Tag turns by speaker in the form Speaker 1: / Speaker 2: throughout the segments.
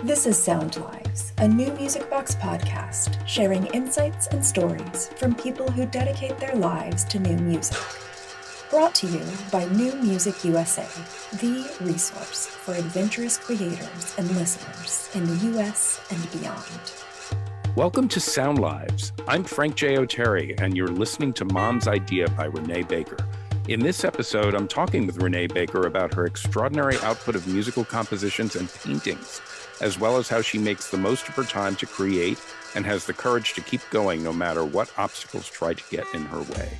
Speaker 1: This is SoundLives, a NewMusicBox podcast sharing insights and stories from people who dedicate their lives to new music. Brought to you by New Music USA, the resource for adventurous creators and listeners in the US and beyond.
Speaker 2: Welcome to SoundLives. I'm Frank J. Oteri, and you're listening to Mom's Idea by Renée Baker. In this episode, I'm talking with Renée Baker about her extraordinary output of musical compositions and paintings, as well as how she makes the most of her time to create and has the courage to keep going no matter what obstacles try to get in her way.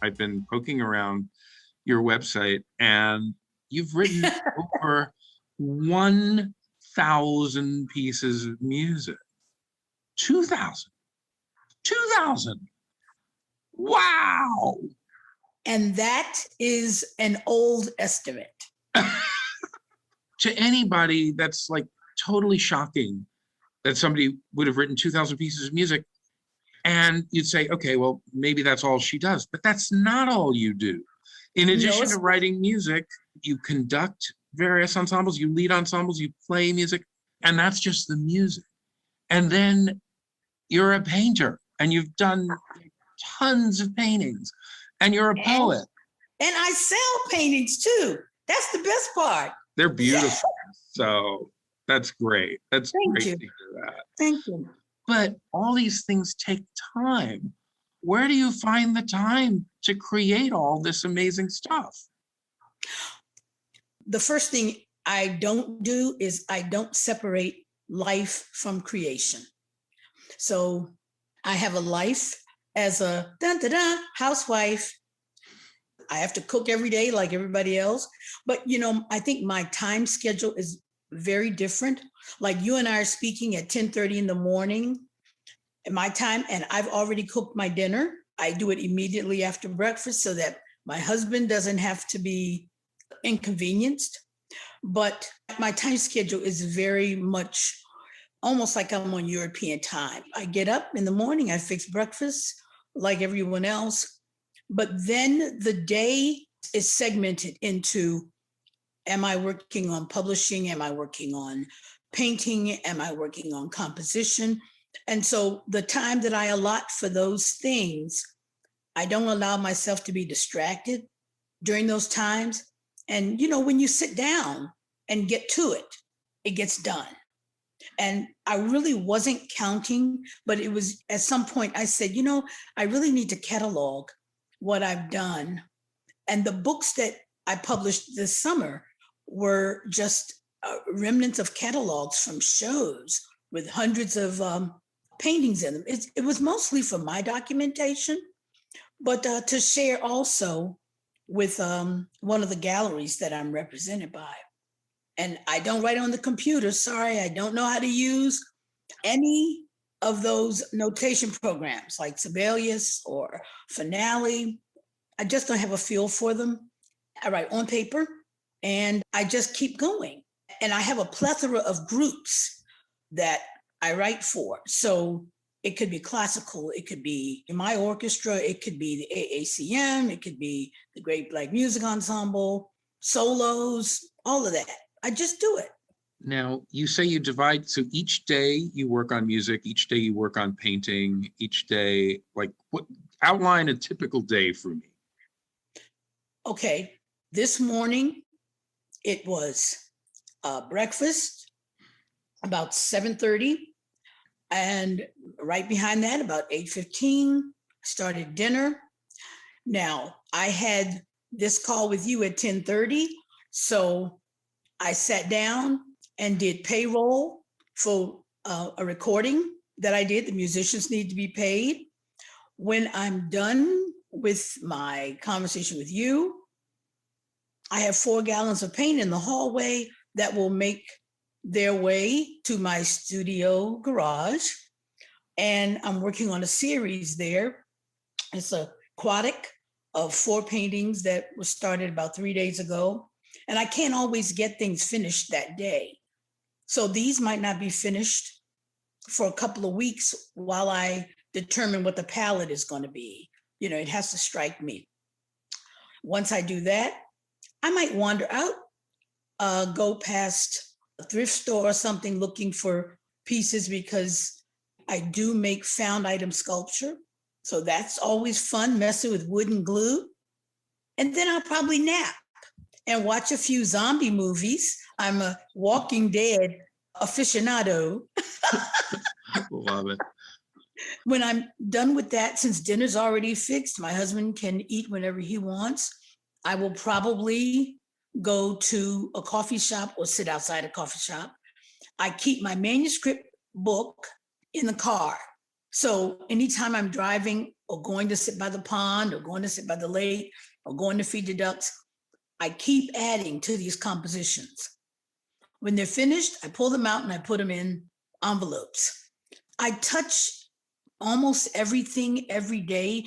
Speaker 2: I've been poking around your website, and you've written over 1,000 pieces of music. 2,000. 2,000. Wow.
Speaker 3: And that is an old estimate.
Speaker 2: To anybody, that's like totally shocking that somebody would have written 2,000 pieces of music. And you'd say, okay, well, maybe that's all she does. But that's not all you do. In addition to writing music, you conduct various ensembles, you lead ensembles, you play music, and that's just the music. And then you're a painter, and you've done tons of paintings, and you're a poet.
Speaker 3: And I sell paintings too. That's the best part.
Speaker 2: They're beautiful. So that's great. That's great to hear that.
Speaker 3: Thank you.
Speaker 2: But all these things take time. Where do you find the time to create all this amazing stuff?
Speaker 3: The first thing I don't do is I don't separate life from creation. So I have a life as a housewife. I have to cook every day like everybody else. But, I think my time schedule is very different. Like you and I are speaking at 10:30 in the morning at my time, and I've already cooked my dinner. I do it immediately after breakfast so that my husband doesn't have to be inconvenienced. But my time schedule is very much almost like I'm on European time. I get up in the morning, I fix breakfast like everyone else. But then the day is segmented into, am I working on publishing? Am I working on painting? Am I working on composition? And so the time that I allot for those things, I don't allow myself to be distracted during those times. And, when you sit down and get to it, it gets done. And I really wasn't counting, but it was at some point I said, I really need to catalog what I've done. And the books that I published this summer were just remnants of catalogs from shows with hundreds of paintings in them. It was mostly for my documentation, but to share also with one of the galleries that I'm represented by. And I don't write on the computer. Sorry, I don't know how to use any of those notation programs like Sibelius or Finale. I just don't have a feel for them. I write on paper and I just keep going. And I have a plethora of groups that I write for. So it could be classical, it could be my orchestra, it could be the AACM, it could be the Great Black Music Ensemble, solos, all of that. I just do it.
Speaker 2: Now, you say you divide, so each day you work on music, each day you work on painting, each day, outline a typical day for me.
Speaker 3: Okay, this morning it was breakfast about 7:30, and right behind that, about 8:15, started dinner. Now, I had this call with you at 10:30, so I sat down and did payroll for a recording that I did. The musicians need to be paid. When I'm done with my conversation with you, I have 4 gallons of paint in the hallway that will make their way to my studio garage. And I'm working on a series there. It's a aquatic of 4 paintings that was started about 3 days ago. And I can't always get things finished that day. So these might not be finished for a couple of weeks while I determine what the palette is going to be. It has to strike me. Once I do that, I might wander out go past a thrift store or something looking for pieces because I do make found item sculpture. So that's always fun, messing with wood and glue. And then I'll probably nap and watch a few zombie movies. I'm a Walking Dead aficionado.
Speaker 2: Love it.
Speaker 3: When I'm done with that, since dinner's already fixed, my husband can eat whenever he wants. I will probably go to a coffee shop or sit outside a coffee shop. I keep my manuscript book in the car. So anytime I'm driving or going to sit by the pond or going to sit by the lake or going to feed the ducks, I keep adding to these compositions. When they're finished, I pull them out and I put them in envelopes. I touch almost everything every day,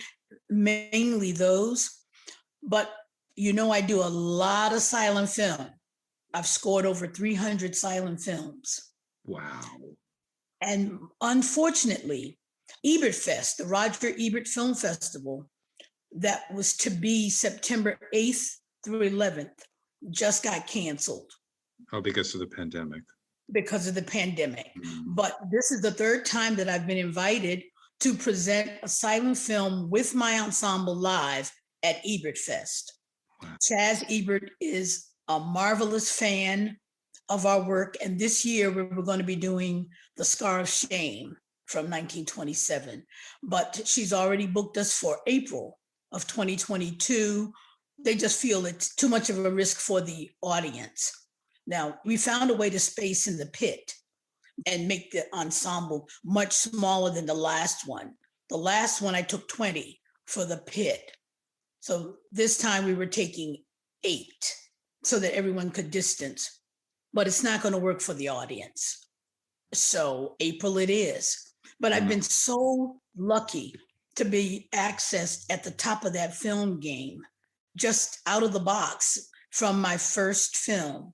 Speaker 3: mainly those, but I do a lot of silent film. I've scored over 300 silent films.
Speaker 2: Wow.
Speaker 3: And unfortunately, Ebert Fest, the Roger Ebert Film Festival, that was to be September 8th through 11th, just got canceled.
Speaker 2: Oh, because of the pandemic.
Speaker 3: Because of the pandemic. But this is the third time that I've been invited to present a silent film with my ensemble live at Ebert Fest. Wow. Chaz Ebert is a marvelous fan of our work. And this year we're going to be doing The Scar of Shame from 1927. But she's already booked us for April of 2022. They just feel it's too much of a risk for the audience. Now, we found a way to space in the pit and make the ensemble much smaller than the last one. The last one, I took 20 for the pit. So this time we were taking 8 so that everyone could distance, but it's not going to work for the audience. So April it is. But I've been so lucky to be accessed at the top of that film game, just out of the box from my first film.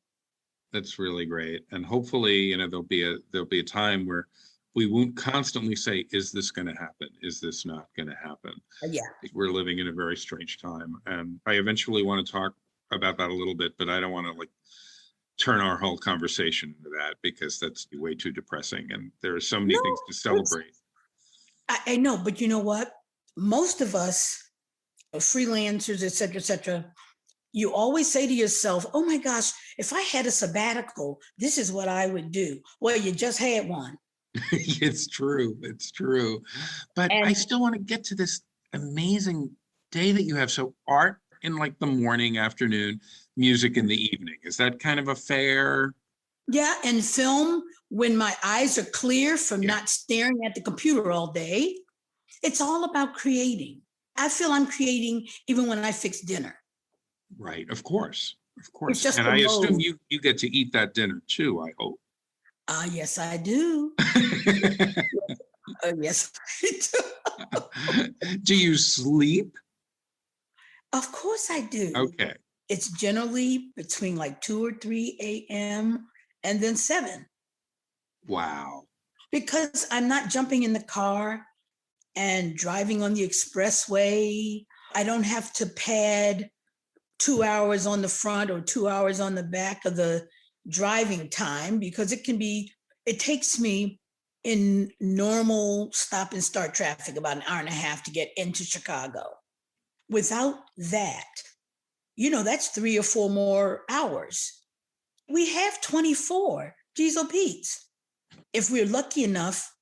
Speaker 2: That's really great. And hopefully, there'll be a time where we won't constantly say, is this going to happen? Is this not going to happen?
Speaker 3: Yeah.
Speaker 2: We're living in a very strange time. And I eventually want to talk about that a little bit, but I don't want to turn our whole conversation into that because that's way too depressing. And there are so many things to celebrate.
Speaker 3: I know, but you know what? Most of us, freelancers, et cetera, you always say to yourself, oh my gosh, if I had a sabbatical, this is what I would do. Well, you just had one.
Speaker 2: It's true. But I still want to get to this amazing day that you have. So art in the morning, afternoon, music in the evening. Is that kind of a fair?
Speaker 3: Yeah, and film when my eyes are clear from not staring at the computer all day. It's all about creating. I feel I'm creating even when I fix dinner.
Speaker 2: Right, of course.
Speaker 3: And
Speaker 2: I assume you get to eat that dinner too, I hope.
Speaker 3: Yes, I do. Yes, I do.
Speaker 2: Do you sleep?
Speaker 3: Of course I do.
Speaker 2: Okay.
Speaker 3: It's generally between 2 or 3 a.m. and then 7.
Speaker 2: Wow.
Speaker 3: Because I'm not jumping in the car and driving on the expressway. I don't have to pad 2 hours on the front or 2 hours on the back of the driving time because it takes me in normal stop and start traffic about an hour and a half to get into Chicago. Without that, that's 3 or 4 more hours. We have 24, geez oh Pete's. If we're lucky enough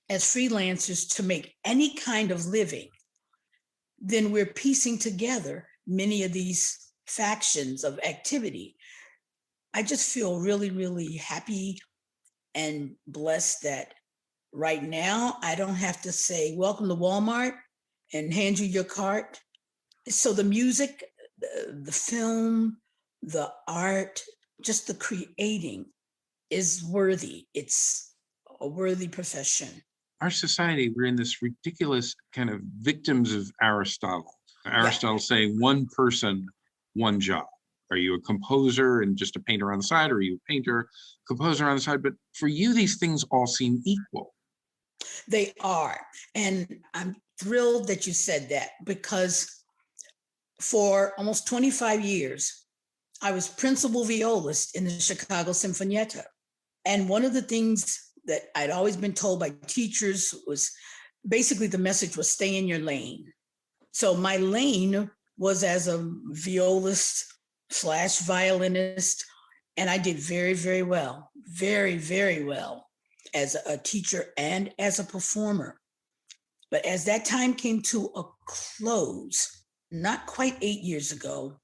Speaker 3: as freelancers to make any kind of living, then we're piecing together many of these factions of activity. I just feel really, really happy and blessed that right now I don't have to say, welcome to Walmart and hand you your cart. So the music, the film, the art, just the creating is worthy. It's a worthy profession.
Speaker 2: Our society, we're in this ridiculous kind of victims of Aristotle. Aristotle saying one person, one job. Are you a composer and just a painter on the side? Or are you a painter, composer on the side? But for you, these things all seem equal.
Speaker 3: They are. And I'm thrilled that you said that because for almost 25 years, I was principal violist in the Chicago Sinfonietta. And one of the things that I'd always been told by teachers was basically the message was stay in your lane. So my lane was as a violist / violinist, and I did very, very well, very, very well as a teacher and as a performer. But as that time came to a close, not quite 8 years ago,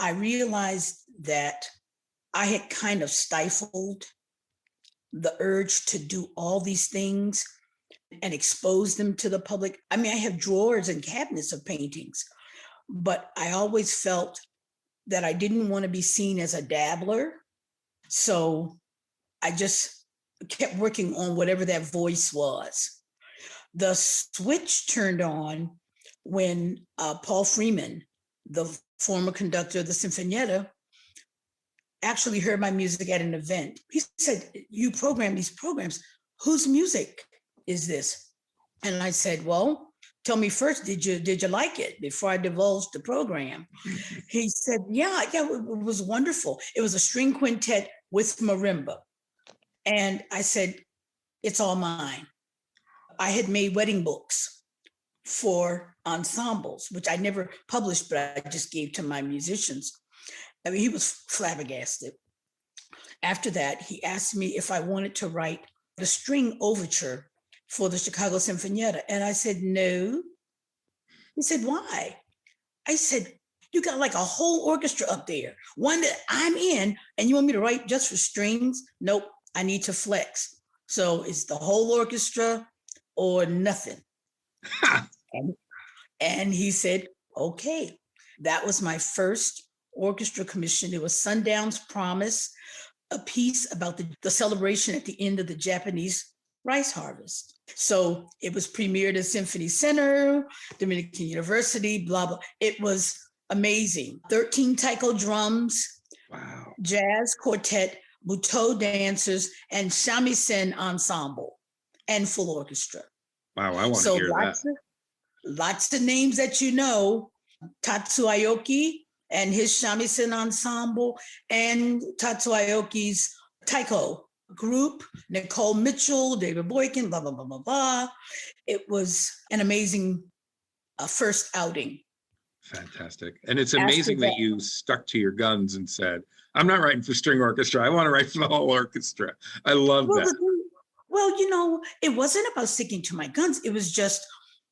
Speaker 3: I realized that I had kind of stifled the urge to do all these things and expose them to the public. I mean, I have drawers and cabinets of paintings, but I always felt that I didn't want to be seen as a dabbler. So I just kept working on whatever that voice was. The switch turned on when Paul Freeman, the former conductor of the Sinfonietta, actually heard my music at an event. He said, you program these programs. Whose music is this? And I said, well, tell me first, did you like it before I divulged the program? He said, yeah, it was wonderful. It was a string quintet with marimba. And I said, it's all mine. I had made wedding books for ensembles, which I never published, but I just gave to my musicians. I mean, he was flabbergasted. After that, he asked me if I wanted to write the string overture for the Chicago Sinfonietta. And I said, no. He said, why? I said, you got like a whole orchestra up there, one that I'm in, and you want me to write just for strings? Nope, I need to flex. So it's the whole orchestra or nothing. And he said, okay. That was my first orchestra commission. It was Sundown's Promise, a piece about the celebration at the end of the Japanese rice harvest. So it was premiered at Symphony Center, Dominican University, blah, blah. It was amazing. 13 taiko drums,
Speaker 2: Wow.
Speaker 3: Jazz quartet, Butoh dancers, and shamisen ensemble, and full orchestra.
Speaker 2: Wow, I want to hear that.
Speaker 3: Lots of names that you know, Tatsu Aoki and his shamisen ensemble, and Tatsu Aoki's taiko group, Nicole Mitchell, David Boykin, blah, blah, blah, blah, blah. It was an amazing first outing.
Speaker 2: Fantastic. And it's amazing that you stuck to your guns and said, I'm not writing for string orchestra. I want to write for the whole orchestra. I love that.
Speaker 3: Well, you know, it wasn't about sticking to my guns. It was just,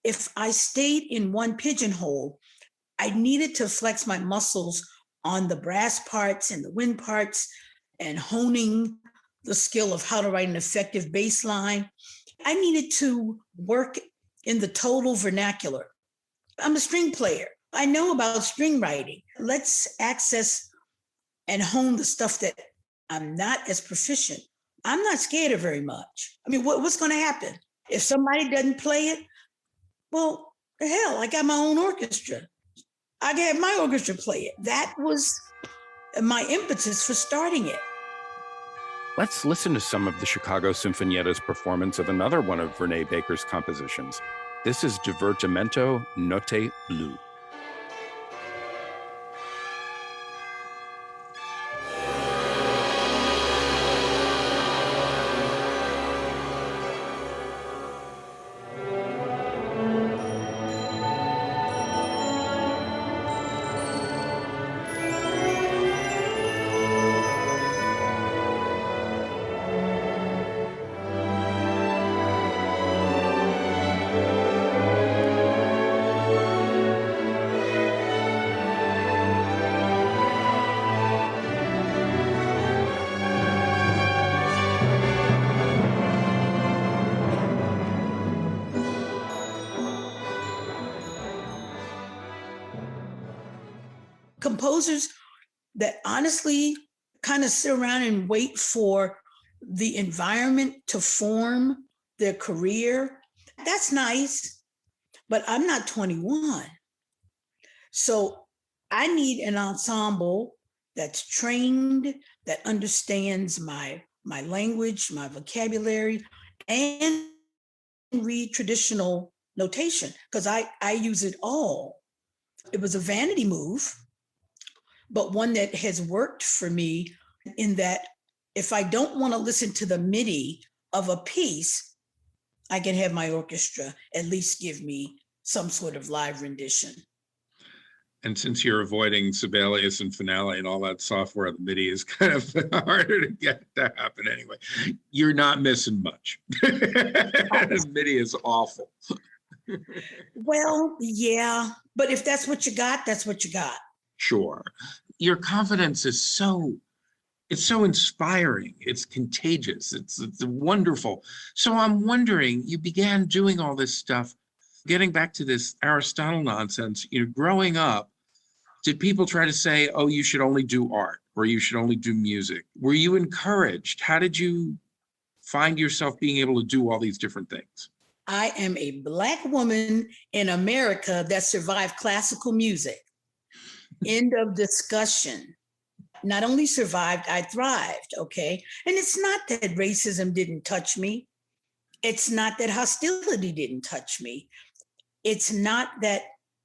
Speaker 3: if I stayed in one pigeonhole, I needed to flex my muscles on the brass parts and the wind parts and honing the skill of how to write an effective bass line. I needed to work in the total vernacular. I'm a string player. I know about string writing. Let's access and hone the stuff that I'm not as proficient. I'm not scared of very much. I mean, what's going to happen? If somebody doesn't play it, well, hell, I got my own orchestra. I can have my orchestra play it. That was my impetus for starting it.
Speaker 4: Let's listen to some of the Chicago Sinfonietta's performance of another one of Renée Baker's compositions. This is Divertimento Notte Blu.
Speaker 3: Composers that honestly kind of sit around and wait for the environment to form their career, that's nice, but I'm not 21. So I need an ensemble that's trained, that understands my language, my vocabulary, and read traditional notation, because I use it all. It was a vanity move, but one that has worked for me in that if I don't want to listen to the MIDI of a piece, I can have my orchestra at least give me some sort of live rendition.
Speaker 2: And since you're avoiding Sibelius and Finale and all that software, the MIDI is kind of harder to get to happen anyway. You're not missing much. MIDI is awful.
Speaker 3: Well, yeah, but if that's what you got, that's what you got.
Speaker 2: Sure. Your confidence is it's so inspiring. It's contagious. It's wonderful. So I'm wondering, you began doing all this stuff, getting back to this Aristotle nonsense, growing up, did people try to say, oh, you should only do art or you should only do music? Were you encouraged? How did you find yourself being able to do all these different things?
Speaker 3: I am a Black woman in America that survived classical music. End of discussion. Not only survived, I thrived, okay? And it's not that racism didn't touch me. It's not that hostility didn't touch me. It's not that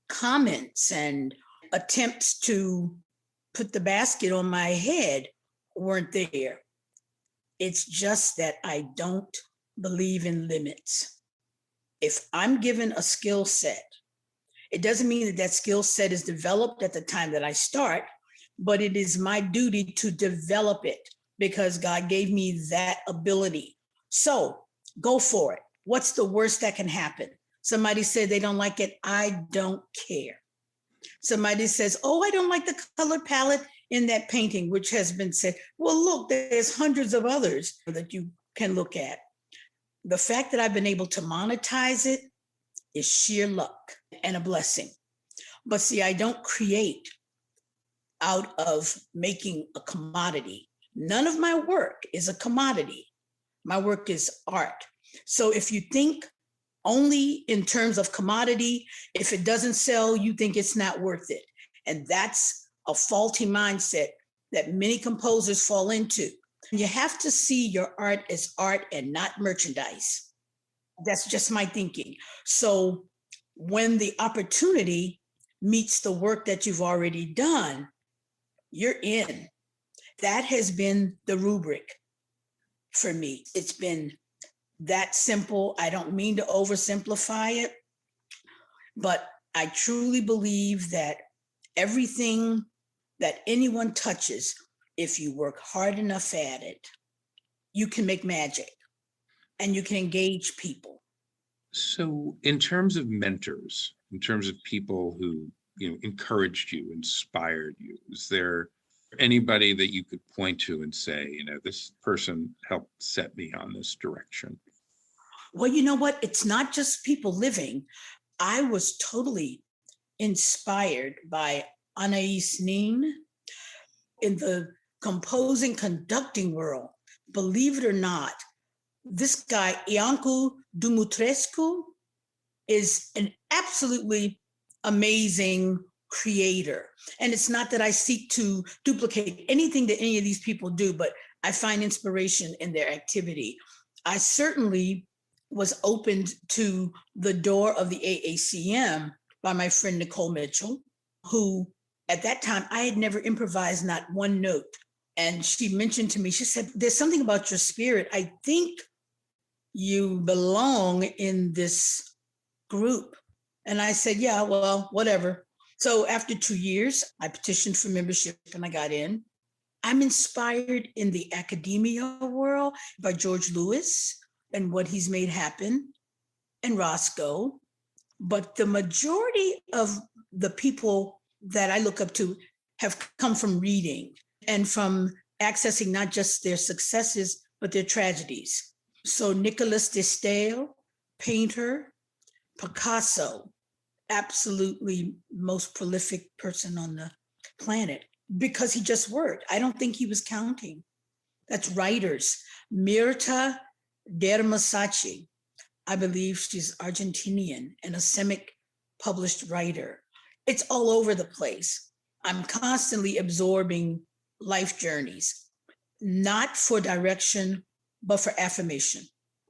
Speaker 3: comments and attempts to put the basket on my head weren't there. It's just that I don't believe in limits. If I'm given a skill set, it doesn't mean that that skill set is developed at the time that I start, but it is my duty to develop it because God gave me that ability. So go for it. What's the worst that can happen? Somebody said they don't like it. I don't care. Somebody says, oh, I don't like the color palette in that painting, which has been said. Well, look, there's hundreds of others that you can look at. The fact that I've been able to monetize it is sheer luck and a blessing. But see, I don't create out of making a commodity. None of my work is a commodity. My work is art. So if you think only in terms of commodity, if it doesn't sell, you think it's not worth it. And that's a faulty mindset that many composers fall into. You have to see your art as art and not merchandise. That's just my thinking. So when the opportunity meets the work that you've already done, you're in. That has been the rubric for me. It's been that simple. I don't mean to oversimplify it, but I truly believe that everything that anyone touches, if you work hard enough at it, you can make magic and you can engage people.
Speaker 2: So in terms of mentors, in terms of people who encouraged you, inspired you, is there anybody that you could point to and say, this person helped set me on this direction?
Speaker 3: Well, you know what? It's not just people living. I was totally inspired by Anais Nin in the composing, conducting world. Believe it or not, this guy, Iancu Dumitrescu, is an absolutely amazing creator. And it's not that I seek to duplicate anything that any of these people do, but I find inspiration in their activity. I certainly was opened to the door of the AACM by my friend Nicole Mitchell, who at that time I had never improvised not one note. And she mentioned to me, she said, there's something about your spirit. I think you belong in this group. And I said, yeah, well, whatever. So after 2 years, I petitioned for membership and I got in. I'm inspired in the academia world by George Lewis and what he's made happen, and Roscoe. But the majority of the people that I look up to have come from reading and from accessing not just their successes, but their tragedies. So Nicolas de Stael, painter, Picasso, absolutely most prolific person on the planet because he just worked. I don't think he was counting. That's writers. Mirta Dermasachi, I believe she's Argentinian and a Semitic published writer. It's all over the place. I'm constantly absorbing life journeys, not for direction, but for affirmation.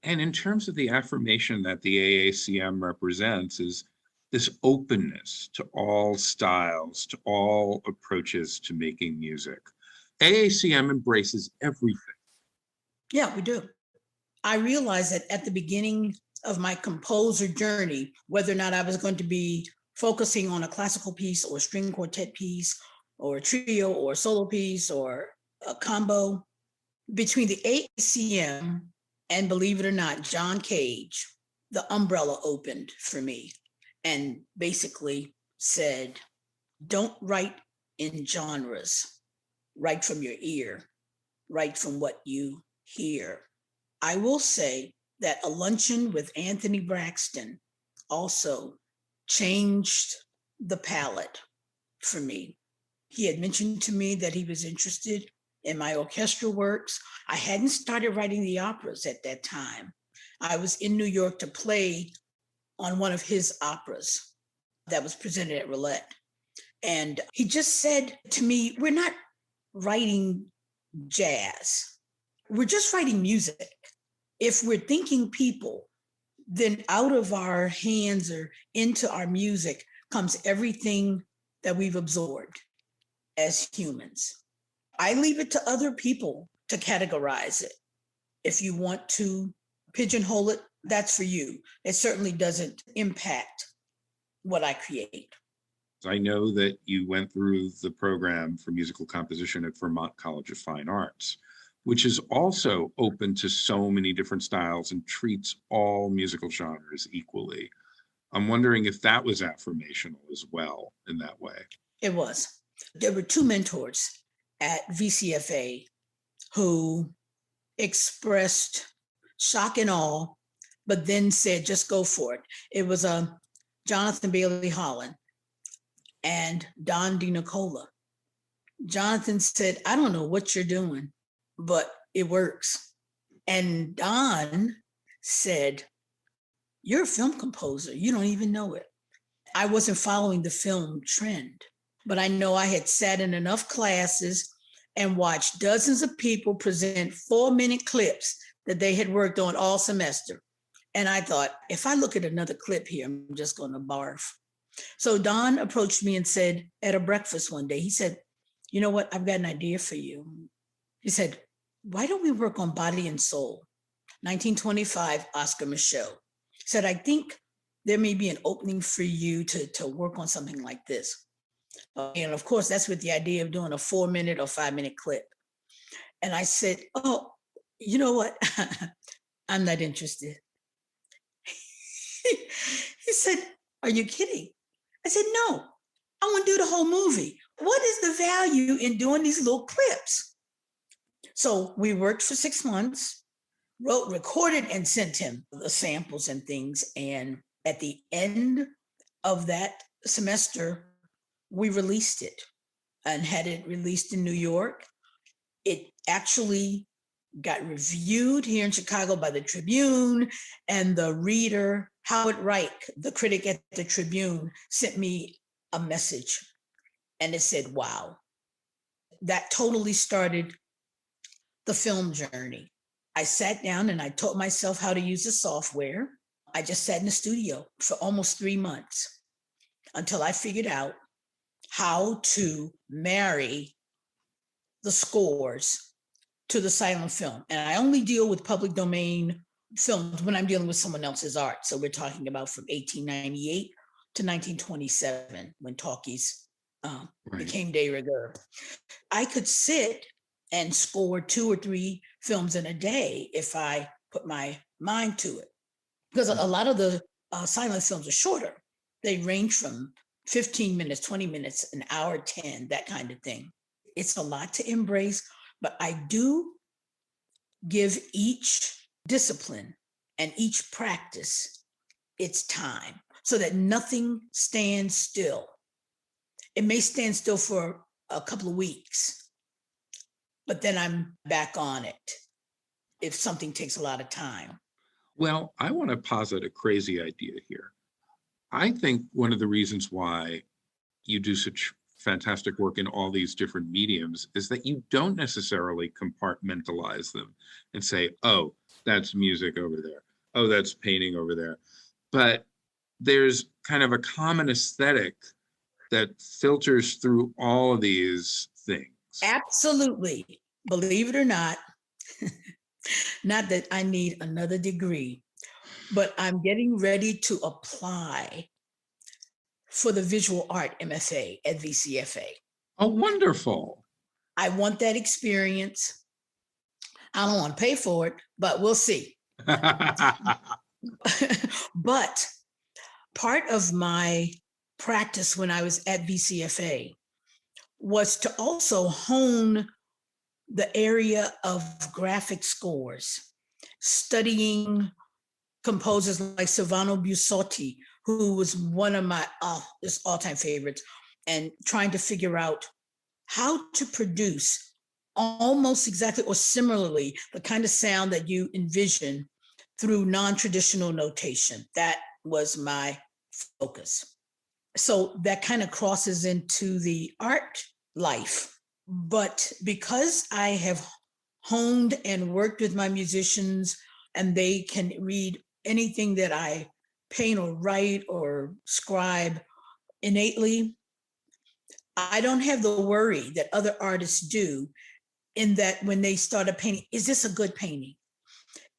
Speaker 2: And in terms of the affirmation that the AACM represents, is this openness to all styles, to all approaches to making music. AACM embraces everything.
Speaker 3: Yeah, we do. I realized that at the beginning of my composer journey, whether or not I was going to be focusing on a classical piece or a string quartet piece or a trio or a solo piece or a combo, between the AACM and, believe it or not, John Cage, the umbrella opened for me and basically said, don't write in genres, write from your ear, write from what you hear. I will say that a luncheon with Anthony Braxton also changed the palette for me. He had mentioned to me that he was interested in my orchestral works. I hadn't started writing the operas at that time. I was in New York to play on one of his operas that was presented at Roulette. And he just said to me, we're not writing jazz. We're just writing music. If we're thinking people, then out of our hands or into our music comes everything that we've absorbed as humans. I leave it to other people to categorize it. If you want to pigeonhole it, that's for you. It certainly doesn't impact what I create.
Speaker 2: I know that you went through the program for musical composition at Vermont College of Fine Arts, which is also open to so many different styles and treats all musical genres equally. I'm wondering if that was affirmational as well in that way.
Speaker 3: It was. There were two mentors at VCFA who expressed shock and awe, but then said, just go for it. It was Jonathan Bailey Holland and Don DiNicola. Jonathan said, I don't know what you're doing, but it works. And Don said, you're a film composer. You don't even know it. I wasn't following the film trend, but I know I had sat in enough classes and watched dozens of people present 4-minute clips that they had worked on all semester. And I thought, if I look at another clip here, I'm just going to barf. So Don approached me and said at a breakfast one day, he said, you know what? I've got an idea for you. He said, why don't we work on Body and Soul? 1925, Oscar Micheaux. He said, I think there may be an opening for you to work on something like this. And of course, that's with the idea of doing a 4-minute or 5-minute clip. And I said, oh, you know what? I'm not interested. He said, are you kidding? I said, no, I want to do the whole movie. What is the value in doing these little clips? So we worked for 6 months, wrote, recorded, and sent him the samples and things. And at the end of that semester, we released it and had it released in New York. It actually got reviewed here in Chicago by the Tribune, and the reader, Howard Reich, the critic at the Tribune, sent me a message and it said, wow. That totally started the film journey. I sat down and I taught myself how to use the software. I just sat in the studio for almost 3 months until I figured out how to marry the scores to the silent film. And I only deal with public domain films when I'm dealing with someone else's art. So we're talking about from 1898 to 1927, when talkies became de rigueur. I could sit and score 2 or 3 films in a day if I put my mind to it. Because a lot of the silent films are shorter. They range from 15 minutes, 20 minutes, an hour, 10, that kind of thing. It's a lot to embrace, but I do give each discipline and each practice its time so that nothing stands still. It may stand still for a couple of weeks, but then I'm back on it if something takes a lot of time.
Speaker 2: Well, I want to posit a crazy idea here. I think one of the reasons why you do such fantastic work in all these different mediums is that you don't necessarily compartmentalize them and say, oh, that's music over there. Oh, that's painting over there. But there's kind of a common aesthetic that filters through all of these things.
Speaker 3: Absolutely. Believe it or not, not that I need another degree, but I'm getting ready to apply for the visual art MFA at VCFA.
Speaker 2: Oh, wonderful.
Speaker 3: I want that experience. I don't want to pay for it, but we'll see. But part of my practice when I was at VCFA was to also hone the area of graphic scores, studying composers like Silvano Busotti, who was one of my all-time favorites, and trying to figure out how to produce almost exactly or similarly the kind of sound that you envision through non-traditional notation. That was my focus. So that kind of crosses into the art life. But because I have honed and worked with my musicians and they can read anything that I paint or write or scribe innately, I don't have the worry that other artists do, in that when they start a painting, is this a good painting?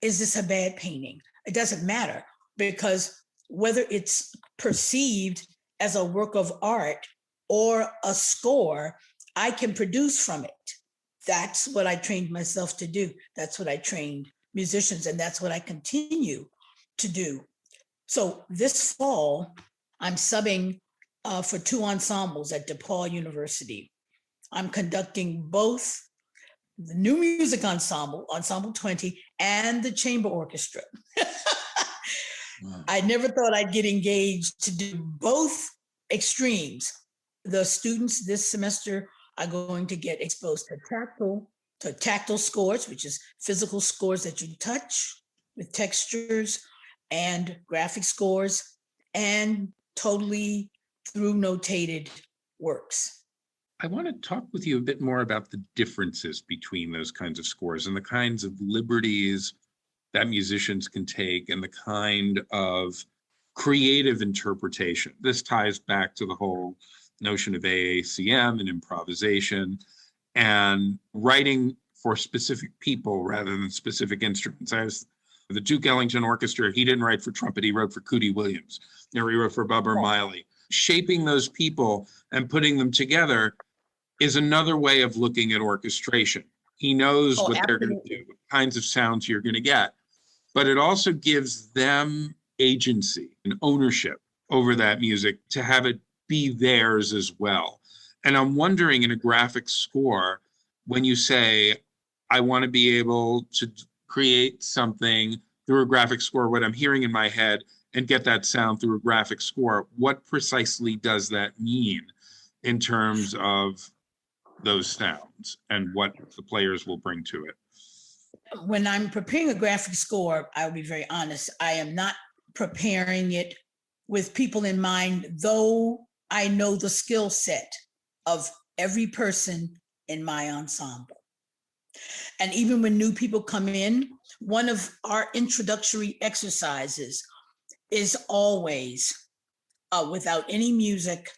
Speaker 3: Is this a bad painting? It doesn't matter, because whether it's perceived as a work of art or a score, I can produce from it. That's what I trained myself to do. That's what I trained musicians, and that's what I continue to do. So this fall, I'm subbing for 2 ensembles at DePaul University. I'm conducting both the New Music Ensemble, Ensemble 20, and the Chamber Orchestra.
Speaker 2: Wow.
Speaker 3: I never thought I'd get engaged to do both extremes. The students this semester are going to get exposed to tactile scores, which is physical scores that you touch with textures, and graphic scores, and totally through notated works.
Speaker 2: I want to talk with you a bit more about the differences between those kinds of scores and the kinds of liberties that musicians can take and the kind of creative interpretation. This ties back to the whole notion of AACM and improvisation and writing for specific people rather than specific instruments. The Duke Ellington Orchestra, he didn't write for trumpet, he wrote for Cootie Williams, or he wrote for Bubber Miley. Shaping those people and putting them together is another way of looking at orchestration. He knows what they're going to do, what kinds of sounds you're going to get, but it also gives them agency and ownership over that music to have it be theirs as well. And I'm wondering, in a graphic score, when you say, I want to be able to create something through a graphic score, what I'm hearing in my head, and get that sound through a graphic score, what precisely does that mean in terms of those sounds and what the players will bring to it?
Speaker 3: When I'm preparing a graphic score, I'll be very honest, I am not preparing it with people in mind, though I know the skill set of every person in my ensemble. And even when new people come in, one of our introductory exercises is always, without any music,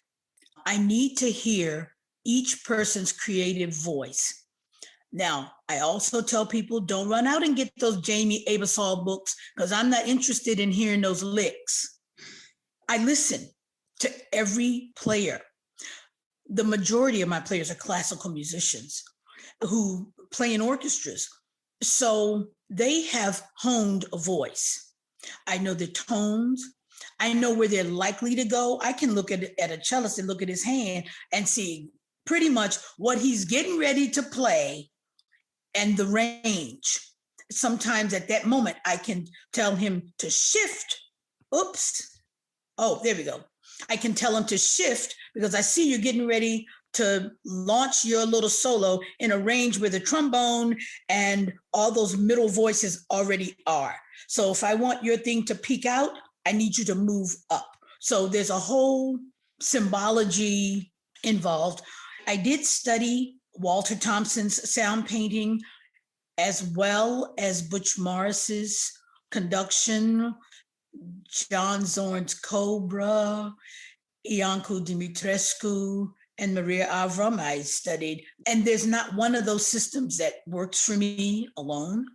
Speaker 3: I need to hear each person's creative voice. Now, I also tell people, don't run out and get those Jamie Abersol books, because I'm not interested in hearing those licks. I listen to every player. The majority of my players are classical musicians who play in orchestras. So they have honed a voice. I know the tones. I know where they're likely to go. I can look at a cellist and look at his hand and see pretty much what he's getting ready to play and the range. Sometimes at that moment, I can tell him to shift. Oops. Oh, there we go. I can tell him to shift because I see you're getting ready to launch your little solo in a range where the trombone and all those middle voices already are. So if I want your thing to peak out, I need you to move up. So there's a whole symbology involved. I did study Walter Thompson's sound painting as well as Butch Morris's conduction. John Zorn's Cobra, Iancu Dimitrescu, and Maria Avram I studied. And there's not one of those systems that works for me alone,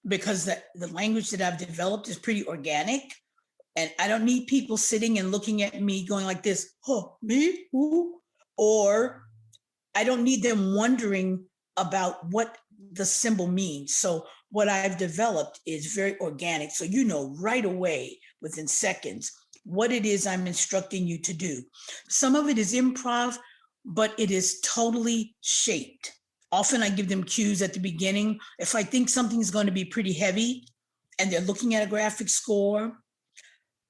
Speaker 3: because the language that I've developed is pretty organic. And I don't need people sitting and looking at me going like this, oh, me? Ooh. Or I don't need them wondering about what the symbol means. So what I've developed is very organic. So you know right away, within seconds, what it is I'm instructing you to do. Some of it is improv, but it is totally shaped. Often I give them cues at the beginning. If I think something's going to be pretty heavy and they're looking at a graphic score,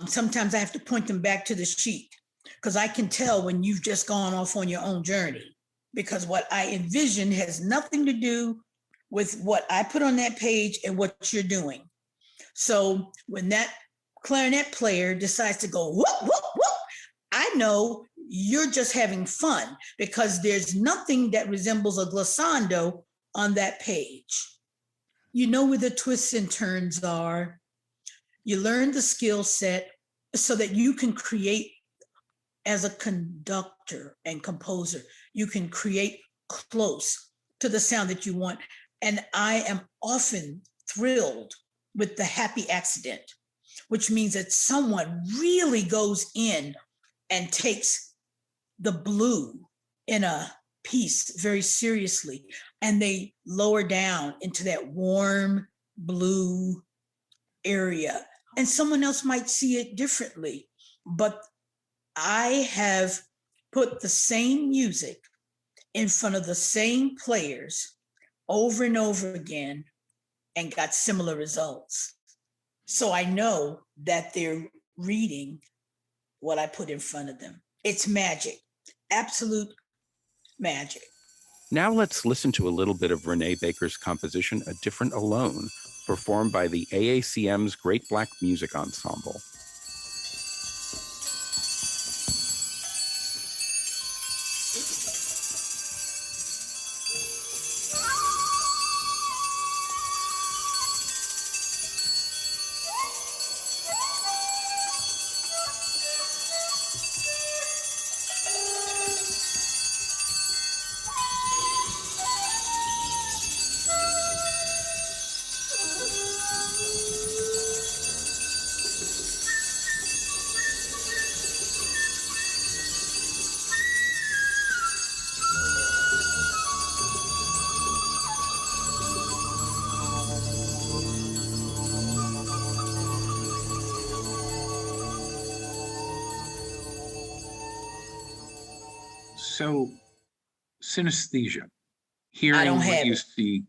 Speaker 3: sometimes I have to point them back to the sheet, because I can tell when you've just gone off on your own journey, because what I envision has nothing to do with what I put on that page and what you're doing. So when that clarinet player decides to go, whoop, whoop, whoop, I know you're just having fun, because there's nothing that resembles a glissando on that page. You know where the twists and turns are. You learn the skill set so that you can create as a conductor and composer. You can create close to the sound that you want. And I am often thrilled with the happy accident, which means that someone really goes in and takes the blue in a piece very seriously, and they lower down into that warm blue area. And someone else might see it differently, but I have put the same music in front of the same players over and over again and got similar results. So I know that they're reading what I put in front of them. It's magic, absolute magic.
Speaker 4: Now let's listen to a little bit of Renée Baker's composition, A Different Alone, performed by the AACM's Great Black Music Ensemble.
Speaker 2: So, synesthesia, hearing
Speaker 3: I don't
Speaker 2: what
Speaker 3: have
Speaker 2: you
Speaker 3: it.
Speaker 2: see,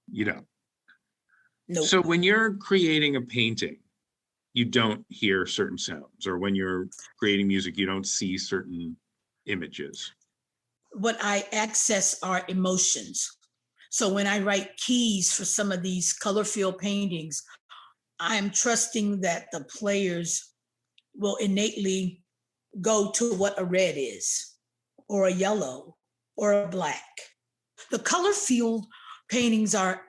Speaker 2: you don't.
Speaker 3: Nope.
Speaker 2: So when you're creating a painting, you don't hear certain sounds, or when you're creating music, you don't see certain images.
Speaker 3: What I access are emotions. So when I write keys for some of these color field paintings, I'm trusting that the players will innately go to what a red is, or a yellow, or a black. The color field paintings are,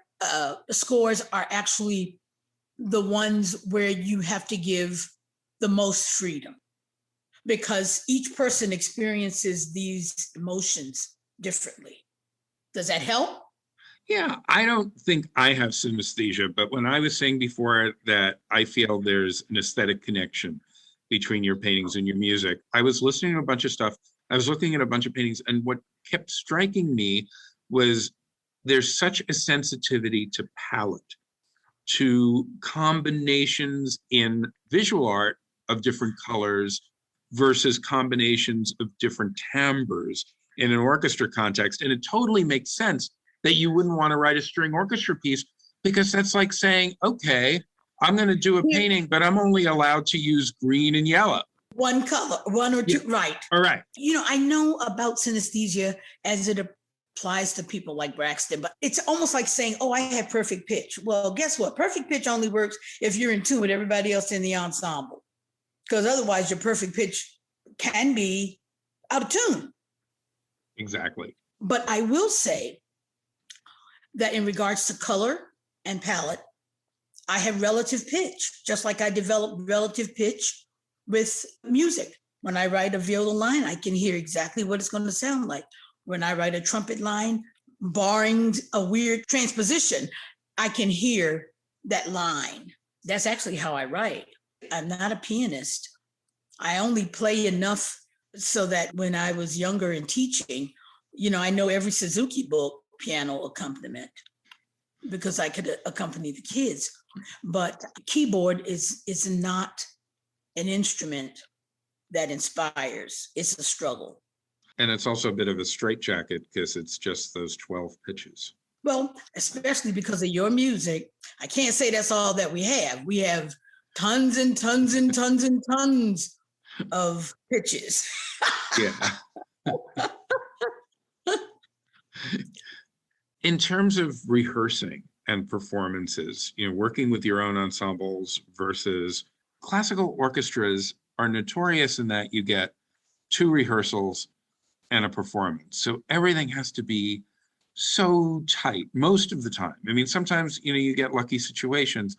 Speaker 3: scores are actually the ones where you have to give the most freedom, because each person experiences these emotions differently. Does that help?
Speaker 2: Yeah, I don't think I have synesthesia, but when I was saying before that I feel there's an aesthetic connection between your paintings and your music, I was listening to a bunch of stuff. I was looking at a bunch of paintings, and what kept striking me was there's such a sensitivity to palette, to combinations in visual art of different colors versus combinations of different timbres in an orchestra context. And it totally makes sense that you wouldn't want to write a string orchestra piece, because that's like saying, okay, I'm going to do a painting, but I'm only allowed to use green and yellow.
Speaker 3: One color, one or two,
Speaker 2: Yeah.
Speaker 3: right.
Speaker 2: All right.
Speaker 3: You know, I know about synesthesia as it applies to people like Braxton, but it's almost like saying, oh, I have perfect pitch. Well, guess what? Perfect pitch only works if you're in tune with everybody else in the ensemble, because otherwise your perfect pitch can be out of tune.
Speaker 2: Exactly.
Speaker 3: But I will say that in regards to color and palette, I have relative pitch, just like I develop relative pitch with music. When I write a viola line, I can hear exactly what it's going to sound like. When I write a trumpet line, barring a weird transposition, I can hear that line. That's actually how I write. I'm not a pianist. I only play enough so that when I was younger and teaching, I know every Suzuki book piano accompaniment because I could accompany the kids. But keyboard is not an instrument that inspires. It's a struggle.
Speaker 2: And it's also a bit of a straitjacket because it's just those 12 pitches.
Speaker 3: Well, especially because of your music, I can't say that's all that we have. We have tons and tons and tons and tons of pitches.
Speaker 2: Yeah. In terms of rehearsing and performances, working with your own ensembles versus classical orchestras are notorious in that you get 2 rehearsals and a performance. So everything has to be so tight most of the time. I mean, sometimes, you get lucky situations,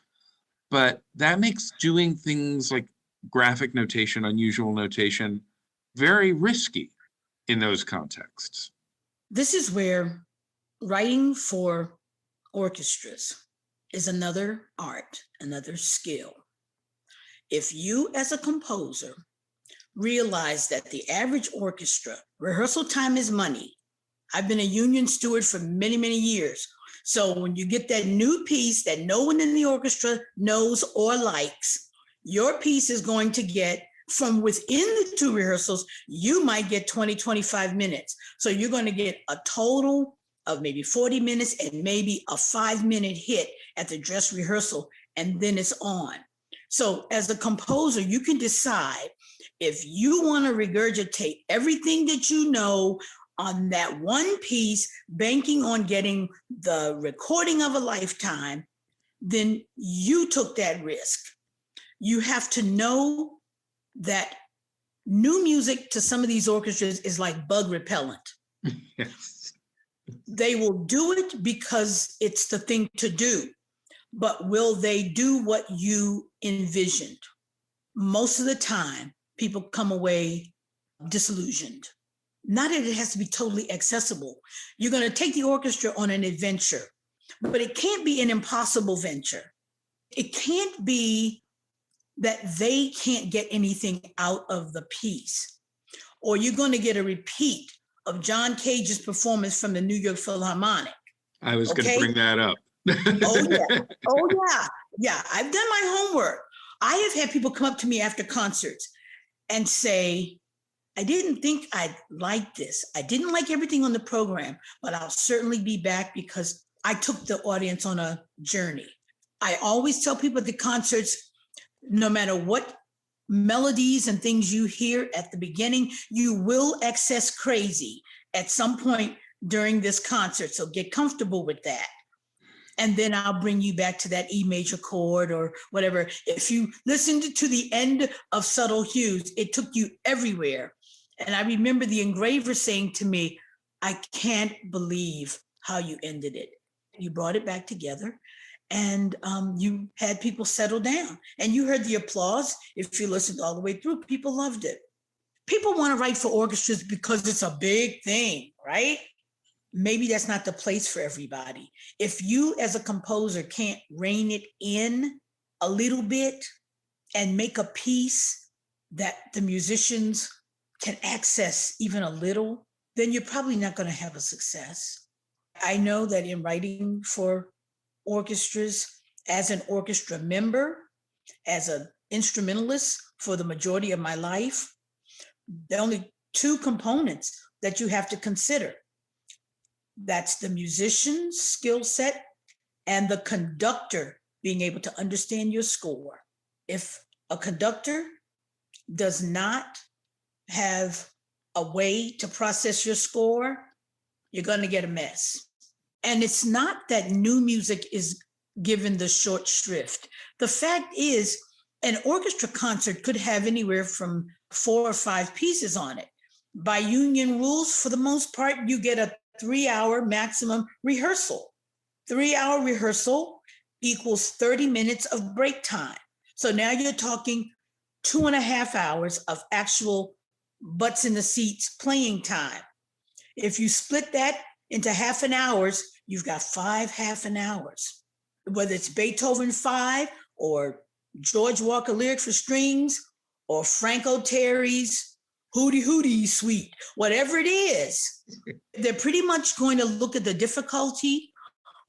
Speaker 2: but that makes doing things like graphic notation, unusual notation, very risky in those contexts.
Speaker 3: This is where writing for orchestras is another art, another skill. If you as a composer realize that the average orchestra, rehearsal time is money. I've been a union steward for many, many years. So when you get that new piece that no one in the orchestra knows or likes, your piece is going to get from within the 2 rehearsals, you might get 20, 25 minutes. So you're going to get a total of maybe 40 minutes and maybe a 5-minute hit at the dress rehearsal, and then it's on. So as a composer, you can decide if you want to regurgitate everything that you know on that one piece, banking on getting the recording of a lifetime, then you took that risk. You have to know that new music to some of these orchestras is like bug repellent.
Speaker 2: Yes.
Speaker 3: They will do it because it's the thing to do, but will they do what you envisioned? Most of the time, people come away disillusioned. Not that it has to be totally accessible. You're going to take the orchestra on an adventure, but it can't be an impossible venture. It can't be that they can't get anything out of the piece, or you're going to get a repeat of John Cage's performance from the New York Philharmonic.
Speaker 2: I was going to bring that up.
Speaker 3: Oh, yeah. Oh, yeah. Yeah, I've done my homework. I have had people come up to me after concerts and say, I didn't think I'd like this. I didn't like everything on the program, but I'll certainly be back because I took the audience on a journey. I always tell people at the concerts, no matter what melodies and things you hear at the beginning, you will access crazy at some point during this concert. So get comfortable with that. And then I'll bring you back to that E major chord or whatever. If you listened to the end of Subtle Hues, it took you everywhere. And I remember the engraver saying to me, I can't believe how you ended it. You brought it back together and you had people settle down and you heard the applause. If you listened all the way through, people loved it. People want to write for orchestras because it's a big thing, right? Maybe that's not the place for everybody. If you as a composer can't rein it in a little bit and make a piece that the musicians can access even a little, then you're probably not going to have a success. I know that in writing for orchestras, as an orchestra member, as an instrumentalist for the majority of my life, there are only 2 components that you have to consider. That's the musician's skill set and the conductor being able to understand your score. If a conductor does not have a way to process your score, you're going to get a mess. And it's not that new music is given the short shrift. The fact is, an orchestra concert could have anywhere from 4 or 5 pieces on it. By union rules, for the most part, you get a 3-hour maximum rehearsal. 3-hour rehearsal equals 30 minutes of break time. So now you're talking 2.5 hours of actual butts in the seats playing time. If you split that into half an hours, you've got 5 half an hours. Whether it's Beethoven 5 or George Walker Lyrics for Strings or Frank Oteri's Hootie Hootie Suite, whatever it is, they're pretty much going to look at the difficulty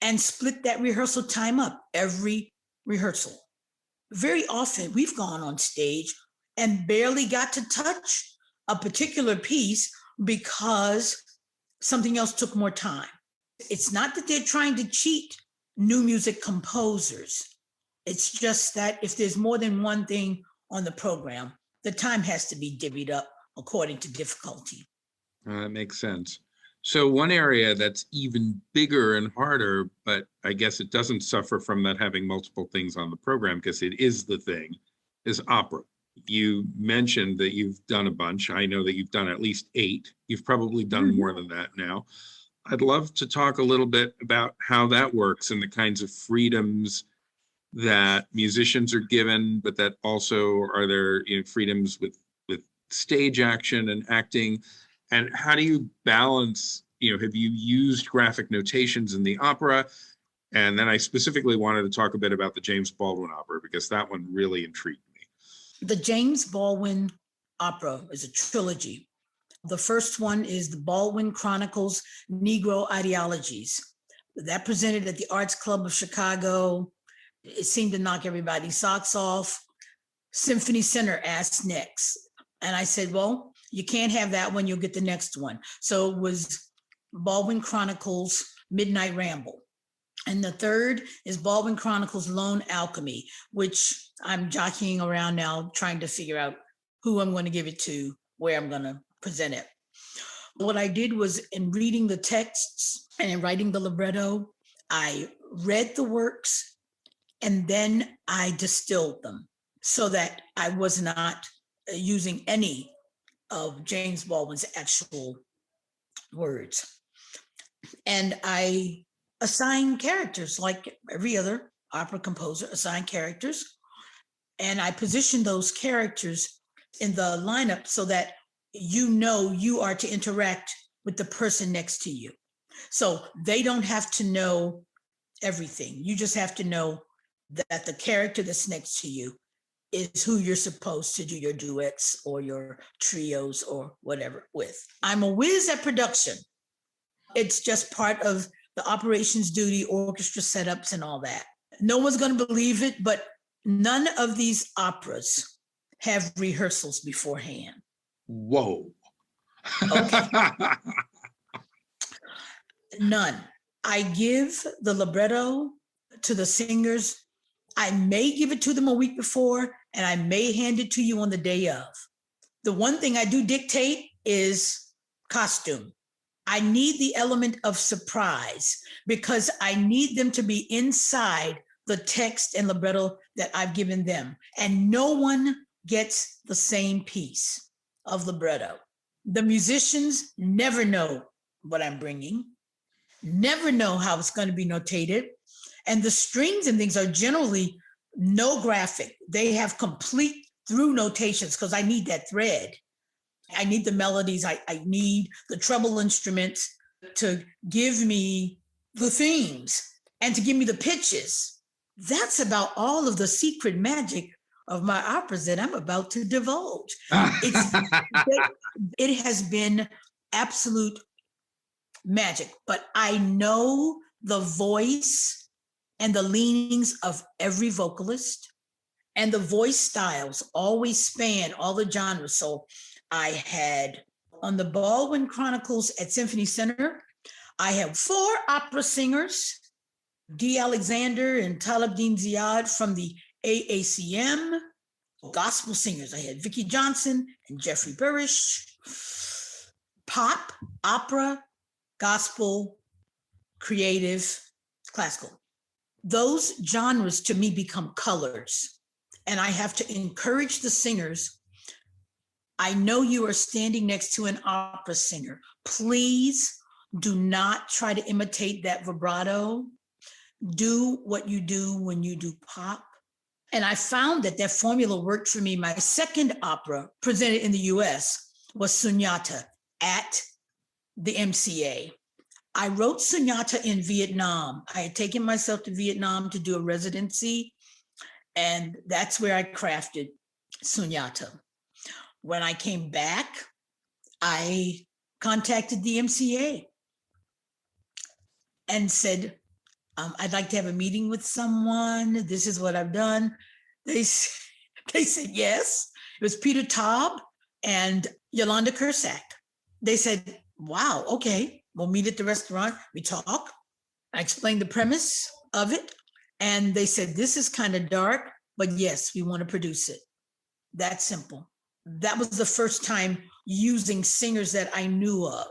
Speaker 3: and split that rehearsal time up every rehearsal. Very often we've gone on stage and barely got to touch a particular piece because something else took more time. It's not that they're trying to cheat new music composers. It's just that if there's more than one thing on the program, the time has to be divvied up according to difficulty.
Speaker 2: That makes sense. So one area that's even bigger and harder, but I guess it doesn't suffer from that having multiple things on the program because it is the thing, is opera. You mentioned that you've done a bunch. I know that you've done at least 8. You've probably done more than that now. I'd love to talk a little bit about how that works and the kinds of freedoms that musicians are given, but that also are there, freedoms with stage action and acting. And how do you balance, have you used graphic notations in the opera? And then I specifically wanted to talk a bit about the James Baldwin opera because that one really intrigued me.
Speaker 3: The James Baldwin opera is a trilogy. The first one is the Baldwin Chronicles Negro Ideologies. That presented at the Arts Club of Chicago. It seemed to knock everybody's socks off. Symphony Center asked next. And I said, well, you can't have that one, you'll get the next one. So it was Baldwin Chronicles Midnight Ramble. And the third is Baldwin Chronicles Lone Alchemy, which I'm jockeying around now, trying to figure out who I'm going to give it to, where I'm going to present it. What I did was, in reading the texts and in writing the libretto, I read the works and then I distilled them so that I was not using any of James Baldwin's actual words. And I assign characters, like every other opera composer, assign characters. And I position those characters in the lineup so that you are to interact with the person next to you. So they don't have to know everything. You just have to know that the character that's next to you is who you're supposed to do your duets or your trios or whatever with. I'm a whiz at production. It's just part of the operations duty, orchestra setups and all that. No one's going to believe it, but none of these operas have rehearsals beforehand.
Speaker 2: Whoa.
Speaker 3: Okay. None. I give the libretto to the singers. I may give it to them a week before, and I may hand it to you on the day of. The one thing I do dictate is costume. I need the element of surprise because I need them to be inside the text and libretto that I've given them. And no one gets the same piece of libretto. The musicians never know what I'm bringing, never know how it's going to be notated. And the strings and things are generally no graphic. They have complete through notations because I need that thread. I need the melodies. I need the treble instruments to give me the themes and to give me the pitches. That's about all of the secret magic of my operas that I'm about to divulge. It has been absolute magic, but I know the voice and the leanings of every vocalist, and the voice styles always span all the genres. So I had on the Baldwin Chronicles at Symphony Center, I have 4 opera singers, Dee Alexander and Talabdin Ziad from the AACM, gospel singers. I had Vicki Johnson and Jeffrey Burish, pop, opera, gospel, creative, classical. Those genres to me become colors, and I have to encourage the singers. I know you are standing next to an opera singer. Please do not try to imitate that vibrato. do what you do when you do pop. And I found that that formula worked for me. My second opera presented in the US was Sunyata at the MCA. I wrote Sunyata in Vietnam. I had taken myself to Vietnam to do a residency, and that's where I crafted Sunyata. When I came back, I contacted the MCA and said, I'd like to have a meeting with someone. This is what I've done. They said yes. It was Peter Taub and Yolanda Kursak. They said, wow, okay, we'll meet at the restaurant. We talk. I explained the premise of it. And they said, this is kind of dark, but yes, we want to produce it. That simple. That was the first time using singers that I knew of.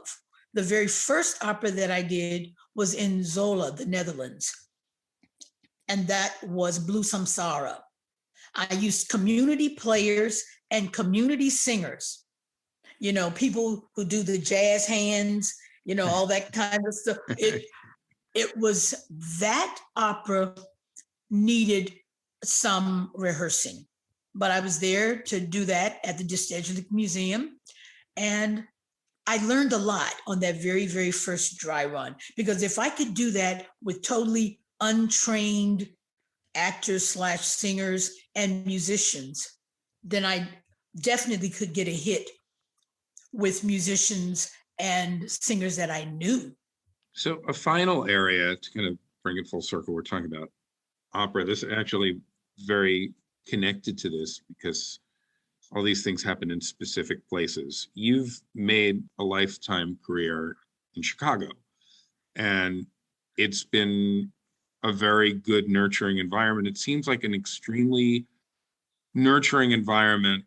Speaker 3: The very first opera that I did was in Zola, the Netherlands. And that was Blue Samsara. I used community players and community singers, you know, people who do the jazz hands, you know, all that kind of stuff. It was that opera needed some rehearsing, but I was there to do that at the Distedelijk Museum. And I learned a lot on that very, very first dry run, because if I could do that with totally untrained actors / singers and musicians, then I definitely could get a hit with musicians and singers that I knew.
Speaker 2: So a final area to kind of bring it full circle, we're talking about opera. This is actually very connected to this because all these things happen in specific places. You've made a lifetime career in Chicago, and it's been a very good, nurturing environment. It seems like an extremely nurturing environment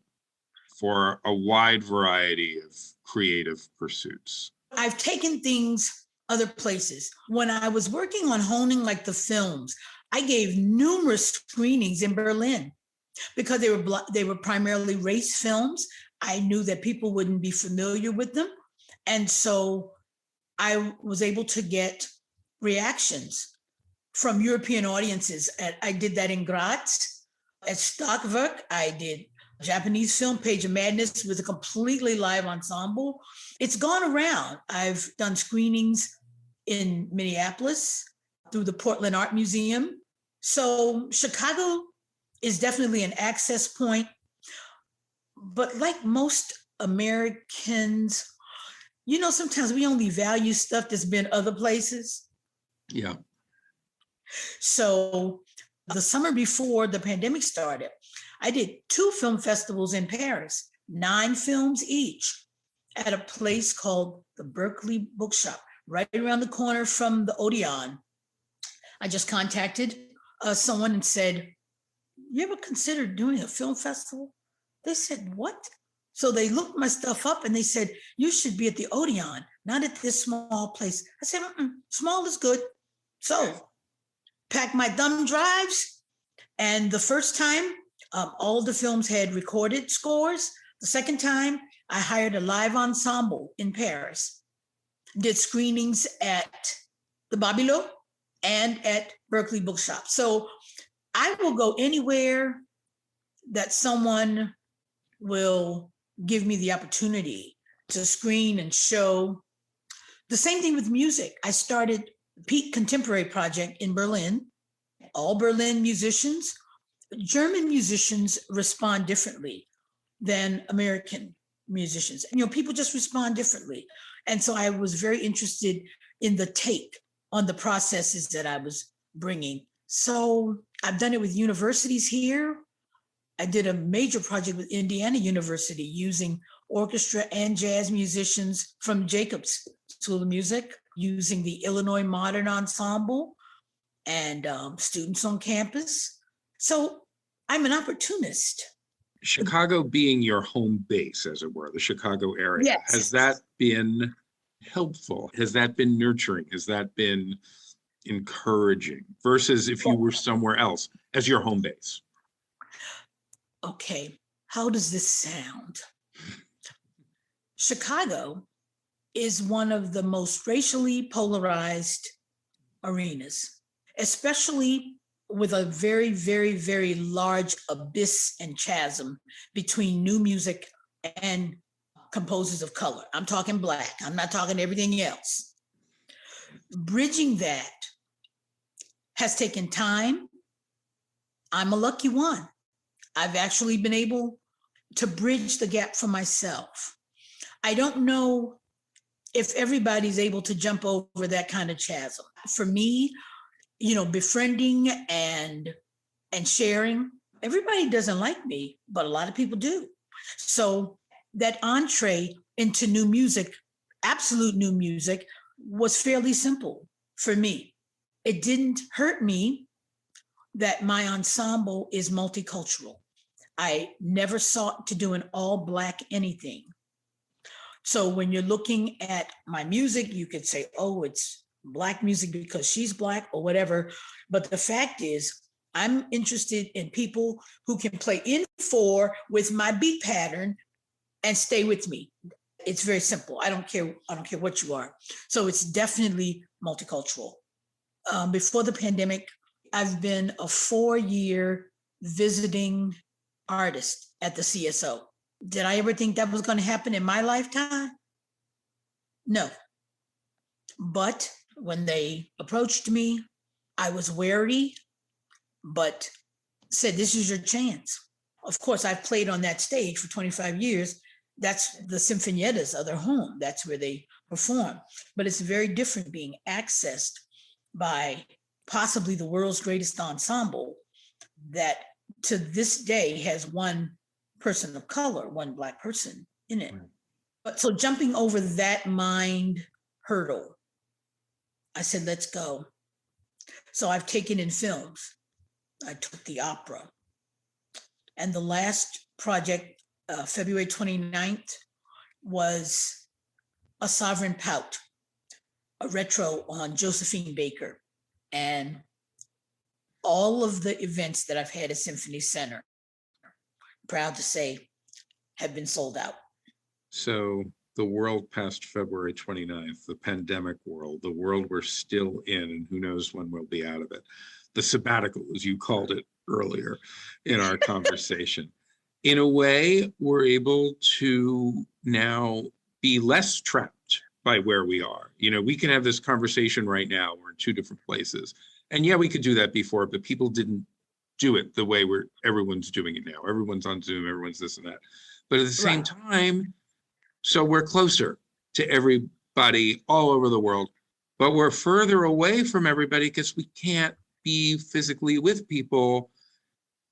Speaker 2: for a wide variety of creative pursuits.
Speaker 3: I've taken things other places. When I was working on honing like the films, I gave numerous screenings in Berlin because they were primarily race films. I knew that people wouldn't be familiar with them. And so I was able to get reactions from European audiences. I did that in Graz. At Stockwerk, I did a Japanese film, Page of Madness, with a completely live ensemble. It's gone around. I've done screenings in Minneapolis through the Portland Art Museum. So Chicago is definitely an access point. But like most Americans, you know, sometimes we only value stuff that's been other places.
Speaker 2: Yeah.
Speaker 3: So the summer before the pandemic started, I did 2 film festivals in Paris, 9 films each, at a place called the Berkeley Bookshop, right around the corner from the Odeon. I just contacted someone and said, you ever considered doing a film festival? They said, what? So they looked my stuff up and they said, you should be at the Odeon, not at this small place. I said, small is good. So packed my thumb drives. And the first time, all the films had recorded scores. The second time, I hired a live ensemble in Paris, did screenings at the Babylot and at Berkeley Bookshop. So I will go anywhere that someone will give me the opportunity to screen and show. The same thing with music. I started Peak Contemporary Project in Berlin, all Berlin musicians. German musicians respond differently than American musicians. You know, people just respond differently. And so I was very interested in the take on the processes that I was bringing. So I've done it with universities here. I did a major project with Indiana University using orchestra and jazz musicians from Jacobs School of Music, using the Illinois Modern Ensemble and students on campus. So I'm an opportunist.
Speaker 2: Chicago being your home base, as it were, the Chicago area,
Speaker 3: Yes.
Speaker 2: Has that been helpful? Has that been nurturing? Has that been encouraging versus if you were somewhere else as your home base?
Speaker 3: Okay, how does this sound? Chicago is one of the most racially polarized arenas. especially with a very, very, very large abyss and chasm between new music and composers of color. I'm talking Black. I'm not talking everything else. Bridging that has taken time. I'm a lucky one. I've actually been able to bridge the gap for myself. I don't know if everybody's able to jump over that kind of chasm. For me, befriending and sharing, everybody doesn't like me, but a lot of people do. So that entree into new music, absolute new music, was fairly simple for me. It didn't hurt me that my ensemble is multicultural. I never sought to do an all Black anything. So when you're looking at my music, you could say, oh, it's Black music because she's Black or whatever. But the fact is, I'm interested in people who can play in 4 with my beat pattern and stay with me. It's very simple. I don't care what you are. So it's definitely multicultural. Before the pandemic, I've been a 4-year visiting artist at the CSO. Did I ever think that was going to happen in my lifetime? No. But when they approached me, I was wary, but said, this is your chance. Of course, I've played on that stage for 25 years. That's the Sinfoniettas are their home. That's where they perform. But it's very different being accessed by possibly the world's greatest ensemble that to this day has one person of color, one Black person in it. Right. But so jumping over that mind hurdle, I said, let's go. So I've taken in films. I took the opera. And the last project, February 29th, was A Sovereign Pout, a retro on Josephine Baker. And all of the events that I've had at Symphony Center, proud to say, have been sold out.
Speaker 2: So the world past February 29th, the pandemic world, the world we're still in, and who knows when we'll be out of it, the sabbatical, as you called it earlier in our conversation. In a way, we're able to now be less trapped by where we are. We can have this conversation right now. We're in 2 different places. And yeah, we could do that before, but people didn't do it the way everyone's doing it now. Everyone's on Zoom, everyone's this and that. But at the same time, so we're closer to everybody all over the world, but we're further away from everybody because we can't be physically with people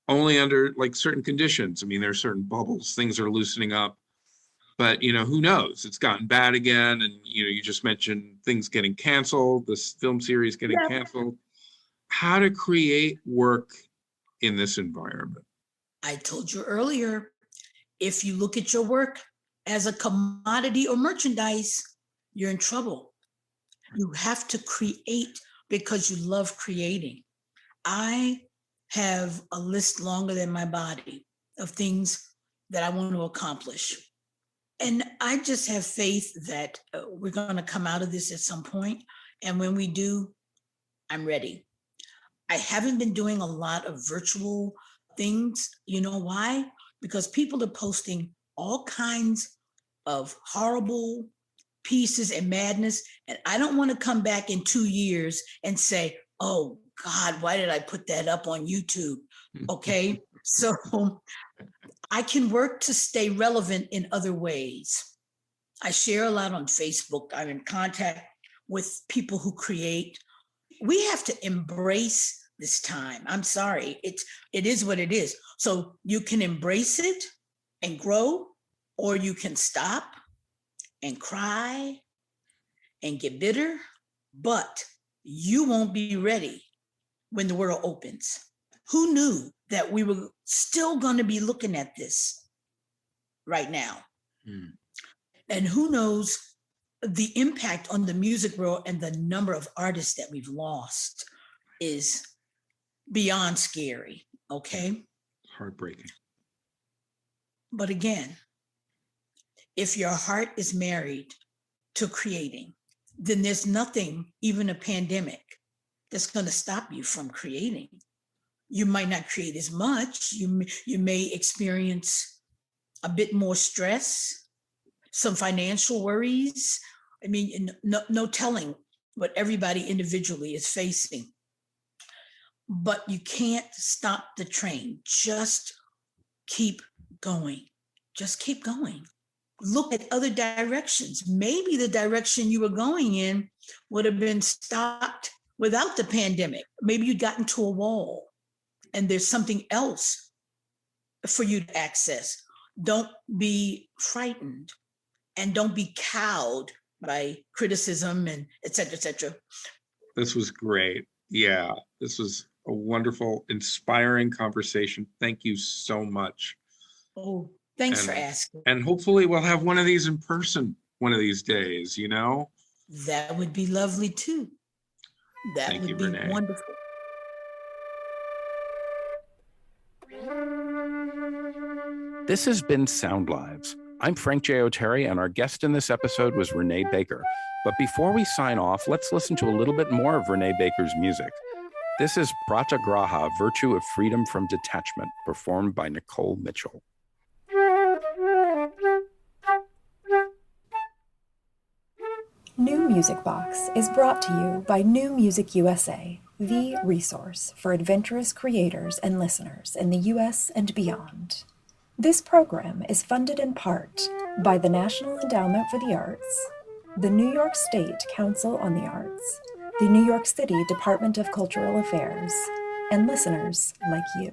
Speaker 2: only under like certain conditions. I mean, there are certain bubbles, things are loosening up, but who knows? It's gotten bad again. And you just mentioned things getting canceled, this film series getting canceled. How to create work in this environment?
Speaker 3: I told you earlier, if you look at your work as a commodity or merchandise, you're in trouble. You have to create because you love creating. I have a list longer than my body of things that I want to accomplish. And I just have faith that we're going to come out of this at some point. And when we do, I'm ready. I haven't been doing a lot of virtual things. You know why? Because people are posting all kinds of horrible pieces and madness. And I don't want to come back in 2 years and say, oh God, why did I put that up on YouTube? Okay. So I can work to stay relevant in other ways. I share a lot on Facebook. I'm in contact with people who create. We have to embrace this time. I'm sorry. It is what it is. So you can embrace it and grow, or you can stop and cry and get bitter, but you won't be ready when the world opens. Who knew that we were still going to be looking at this right now? And who knows the impact on the music world, and the number of artists that we've lost is beyond scary, okay?
Speaker 2: Heartbreaking.
Speaker 3: But again, if your heart is married to creating, then there's nothing, even a pandemic, that's going to stop you from creating. You might not create as much. You may experience a bit more stress, some financial worries. I mean, no telling what everybody individually is facing. But you can't stop the train. Just keep going. Just keep going. Look at other directions. Maybe the direction you were going in would have been stopped without the pandemic. Maybe you'd gotten to a wall and there's something else for you to access. Don't be frightened and don't be cowed by criticism and et cetera.
Speaker 2: This was great. Yeah, this was a wonderful, inspiring conversation. Thank you so much.
Speaker 3: Oh, thanks for asking.
Speaker 2: And hopefully we'll have one of these in person one of these days, you know?
Speaker 3: That would be lovely too. That would be
Speaker 2: Renée.
Speaker 3: wonderful.
Speaker 4: This has been SoundLives. I'm Frank J. Oteri, and our guest in this episode was Renée Baker. But before we sign off, let's listen to a little bit more of Renée Baker's music. This is Pratagraha, Virtue of Freedom from Detachment, performed by Nicole Mitchell.
Speaker 1: New Music Box is brought to you by New Music USA, the resource for adventurous creators and listeners in the U.S. and beyond. This program is funded in part by the National Endowment for the Arts, the New York State Council on the Arts, the New York City Department of Cultural Affairs, and listeners like you.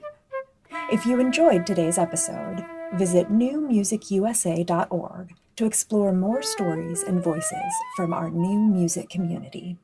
Speaker 1: If you enjoyed today's episode, visit newmusicusa.org to explore more stories and voices from our new music community.